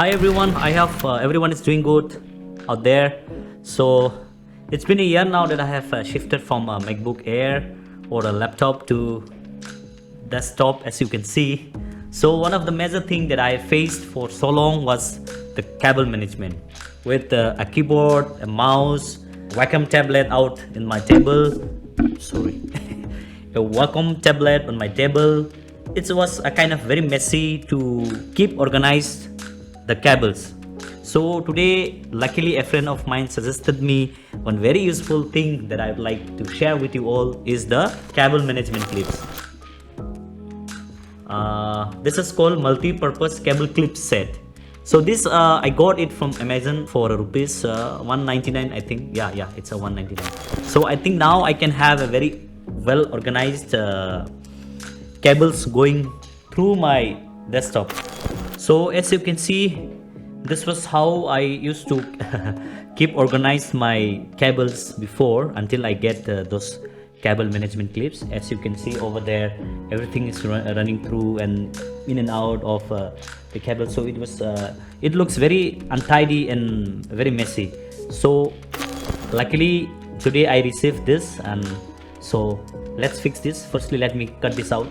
Hi everyone, I hope everyone is doing good out there. So it's been a year now that I have shifted from a MacBook Air or a laptop to desktop, as you can see. So one of the major thing that I faced for so long was the cable management with a keyboard, a mouse, Wacom tablet out in my table. Sorry, a Wacom tablet on my table. It was a kind of very messy to keep organized the cables. So today, luckily, a friend of mine suggested me one very useful thing that I would like to share with you all is the cable management clips. This is called multi-purpose cable clip set. So this I got it from Amazon for rupees 199, I think. Yeah, it's a 199. So I think now I can have a very well organized cables going through my desktop. So as you can see, this was how I used to keep organized my cables before until I get those cable management clips. As you can see over there, everything is running through and in and out of the cable. So it looks very untidy and very messy. So luckily today I received this, and so let's fix this. Firstly, let me cut this out.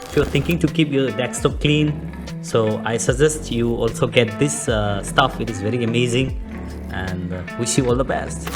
If you're thinking to keep your desktop clean, so I suggest you also get this stuff. It is very amazing, and wish you all the best.